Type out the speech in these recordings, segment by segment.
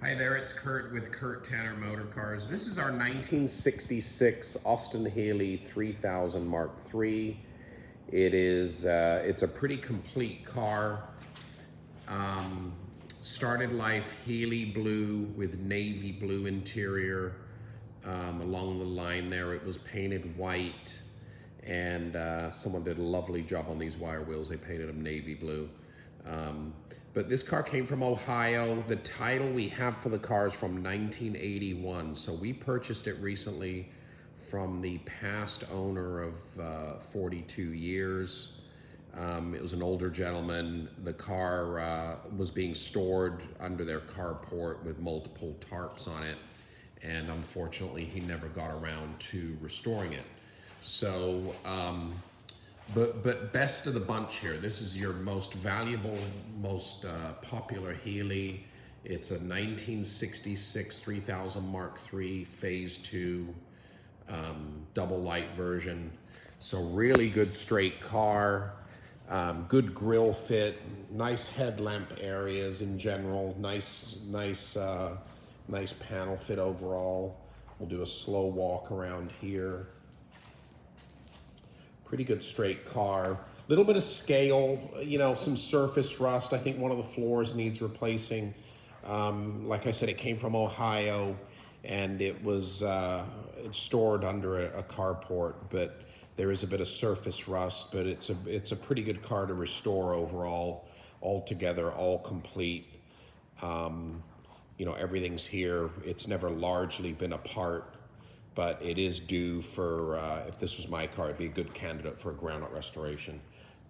Hi there, it's Kurt with Kurt Tanner Motor Cars. This is our 1966 Austin Healey 3000 Mark III. It's a pretty complete car. Started life Healey blue with navy blue interior. Along the line there, it was painted white, and someone did a lovely job on these wire wheels. They painted them navy blue. But this car came from Ohio. The title we have for the car is from 1981. So we purchased it recently from the past owner of 42 years. It was an older gentleman. The car was being stored under their carport with multiple tarps on it. And unfortunately, he never got around to restoring it. So, but best of the bunch here. This is your most valuable, most popular Healey. It's a 1966 3000 Mark III Phase 2 double light version. So really good straight car, good grille fit, nice headlamp areas in general, nice panel fit overall. We'll do a slow walk around here. Pretty good straight car. Little bit of scale, you know, some surface rust. I think one of the floors needs replacing. Like I said, it came from Ohio, and it was stored under a carport, but there is a bit of surface rust, but it's a pretty good car to restore overall, altogether, all complete. You know, everything's here. It's never largely been apart, but it is due for, if this was my car, it'd be a good candidate for a ground-out restoration.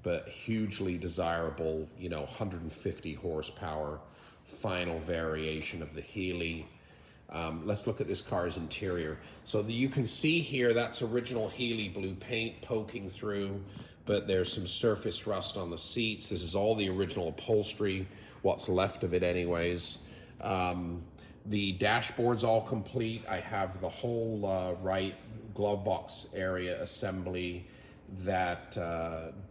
But hugely desirable, you know, 150 horsepower, final variation of the Healey. Let's look at this car's interior. So you can see here, that's original Healey blue paint poking through, but there's some surface rust on the seats. This is all the original upholstery, what's left of it anyways. The dashboard's all complete. I have the whole right glove box area assembly that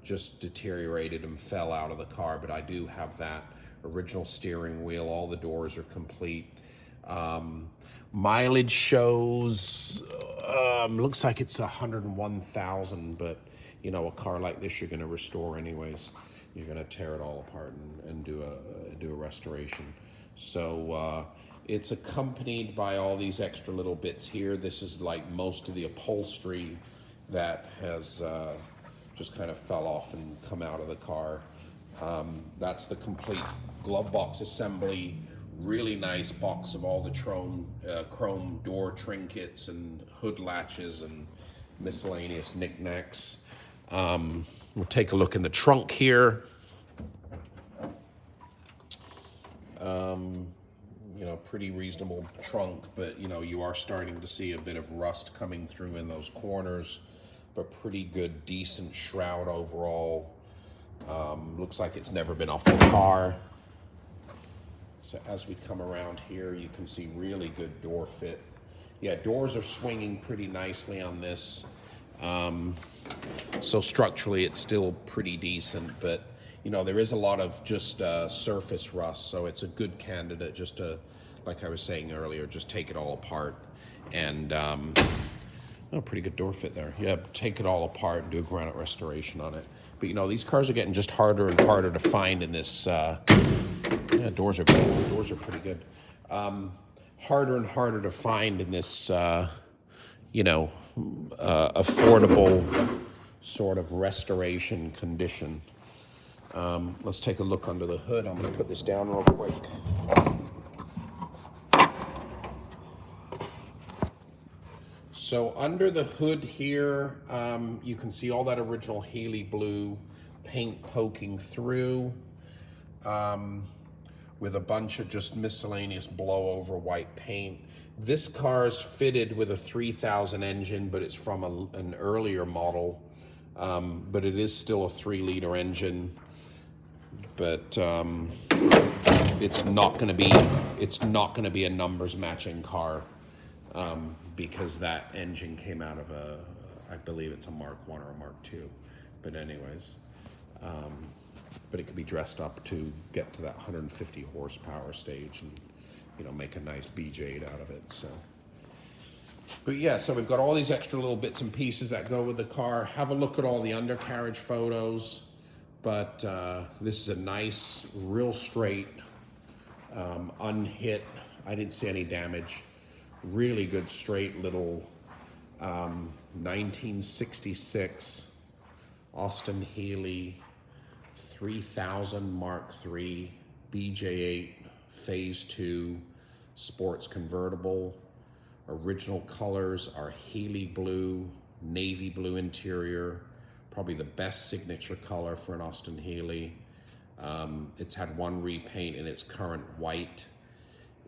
just deteriorated and fell out of the car, but I do have that original steering wheel. All the doors are complete. Mileage shows, looks like it's 101,000, but you know, a car like this you're gonna restore anyways. You're gonna tear it all apart and do a restoration. So it's accompanied by all these extra little bits here. This is like most of the upholstery that has just kind of fell off and come out of the car. That's the complete glove box assembly. Really nice box of all the chrome door trinkets and hood latches and miscellaneous knickknacks. We'll take a look in the trunk here. You know, pretty reasonable trunk, but you know, you are starting to see a bit of rust coming through in those corners, but pretty good, decent shroud overall. Looks like it's never been off the car. So as we come around here, you can see really good door fit. Yeah, doors are swinging pretty nicely on this. So structurally, it's still pretty decent, but you know, there is a lot of just surface rust, so it's a good candidate just to, like I was saying earlier, just take it all apart and, oh, pretty good door fit there. Yeah, take it all apart and do a granite restoration on it. But you know, these cars are getting just harder and harder to find in this, yeah, doors are pretty good. Harder and harder to find in this, you know, affordable sort of restoration condition. Let's take a look under the hood. I'm going to put this down real quick. So under the hood here, you can see all that original Healey blue paint poking through, with a bunch of just miscellaneous blow-over white paint. This car is fitted with a 3000 engine, but it's from an earlier model, but it is still a 3-liter engine. But it's not going to be a numbers matching car, because that engine came out of I believe it's a Mark I or a Mark II. But anyways, but it could be dressed up to get to that 150 horsepower stage and you know, make a nice BJ8 out of it. So, but yeah, so we've got all these extra little bits and pieces that go with the car. Have a look at all the undercarriage photos. But this is a nice, real straight, unhit. I didn't see any damage. Really good straight little 1966 Austin Healey 3000 Mark III BJ8 Phase 2 sports convertible. Original colors are Healey blue, navy blue interior, probably the best signature color for an Austin Healey. It's had one repaint in its current white.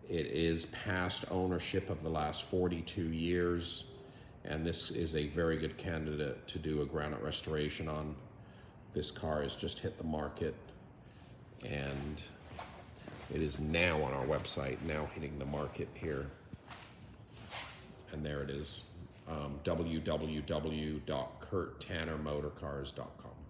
It is past ownership of the last 42 years, and this is a very good candidate to do a granite restoration on. This car has just hit the market, and it is now on our website, now hitting the market here. And there it is, www.kurttannermotorcars.com.